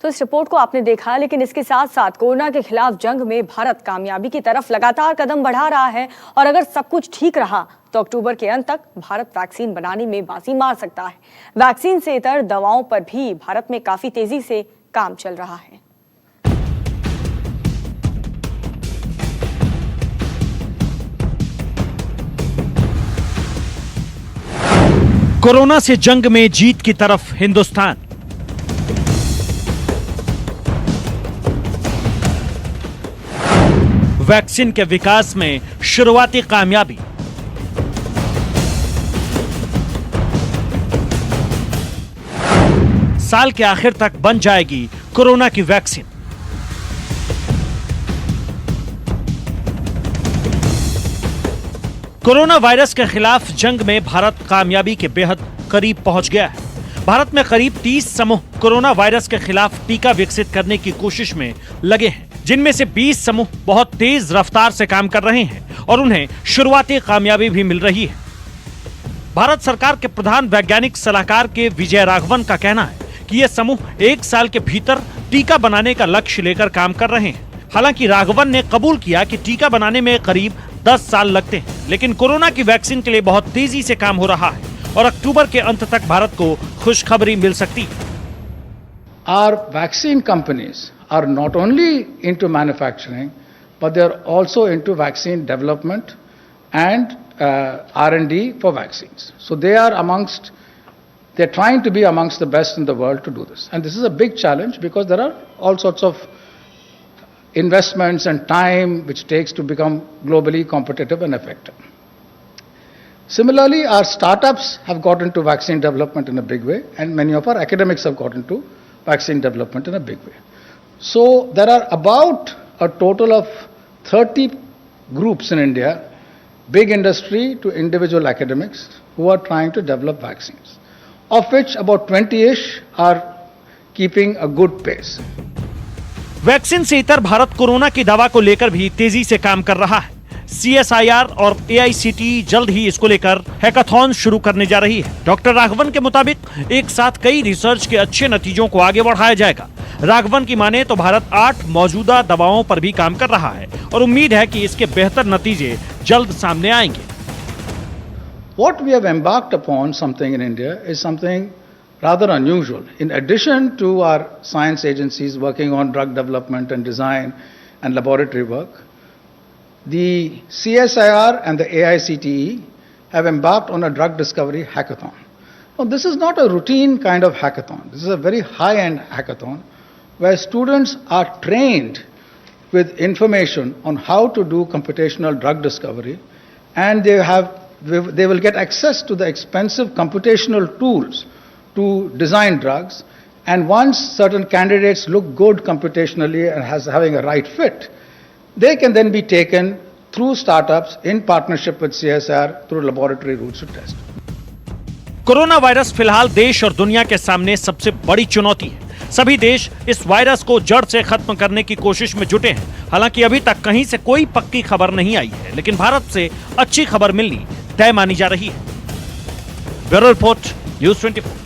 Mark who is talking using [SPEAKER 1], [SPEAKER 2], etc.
[SPEAKER 1] तो इस रिपोर्ट को आपने देखा, लेकिन इसके साथ साथ कोरोना के खिलाफ जंग में भारत कामयाबी की तरफ लगातार कदम बढ़ा रहा है और अगर सब कुछ ठीक रहा तो अक्टूबर के अंत तक भारत वैक्सीन बनाने में बाजी मार सकता है। वैक्सीन से इतर दवाओं पर भी भारत में काफी तेजी से काम चल रहा है।
[SPEAKER 2] कोरोना से जंग में जीत की तरफ हिंदुस्तान। वैक्सीन के विकास में शुरुआती कामयाबी। साल के आखिर तक बन जाएगी कोरोना की वैक्सीन। कोरोना वायरस के खिलाफ जंग में भारत कामयाबी के बेहद करीब पहुंच गया है। भारत में करीब 30 समूह कोरोना वायरस के खिलाफ टीका विकसित करने की कोशिश में लगे हैं, जिनमें से 20 समूह बहुत तेज रफ्तार से काम कर रहे हैं और उन्हें शुरुआती कामयाबी भी मिल रही है। भारत सरकार के प्रधान वैज्ञानिक सलाहकार के विजय राघवन का कहना है कि ये समूह 1 साल के भीतर टीका बनाने का लक्ष्य लेकर काम कर रहे हैं। हालांकि राघवन ने कबूल किया कि टीका बनाने में करीब 10 साल लगते हैं, लेकिन कोरोना की वैक्सीन के लिए बहुत तेजी से काम हो रहा है और अक्टूबर के अंत तक भारत को खुशखबरी मिल सकती है।
[SPEAKER 3] Our vaccine companies are not only into manufacturing, but they are also into vaccine development and R&D for vaccines. So they're trying to be amongst the best in the world to do this. And this is a big challenge because there are all sorts of investments and time which takes to become globally competitive and effective. Similarly, our startups have got into vaccine development in a big way, and many of our academics have got into vaccine development in a big way. So there are about a total of 30 groups in India, big industry to individual academics, who are trying to develop vaccines, of which about 20-ish are keeping a good pace.
[SPEAKER 2] Vaccine से इतर Bharat corona की दवा को लेकर भी तेजी से काम कर रहा है। CSIR और AICTE जल्द ही इसको लेकर हैकाथॉन शुरू करने जा रही है। डॉक्टर राघवन के मुताबिक एक साथ कई रिसर्च के अच्छे नतीजों को आगे बढ़ाया जाएगा। राघवन की माने तो भारत 8 मौजूदा दवाओं पर भी काम कर रहा है और उम्मीद है कि इसके बेहतर नतीजे जल्द सामने आएंगे।
[SPEAKER 3] What we have embarked upon something in India is something rather unusual. In addition to our science agencies working on drug development and design and laboratory work, the CSIR and the AICTE have embarked on a drug discovery hackathon. Now, this is not a routine kind of hackathon. This is a very high-end hackathon where students are trained with information on how to do computational drug discovery, and they will get access to the expensive computational tools to design drugs. And once certain candidates look good computationally and having a right fit, they can then be taken through startups in partnership with CSR through laboratory routes to test.
[SPEAKER 2] Corona virus फिलहाल देश और दुनिया के सामने सबसे बड़ी चुनौती है। सभी देश इस वायरस को जड़ से खत्म करने की कोशिश में जुटे हैं। हालांकि अभी तक कहीं से कोई पक्की खबर नहीं आई है, लेकिन भारत से अच्छी खबर मिलनी तय मानी जा रही है। Bureau report, news 24।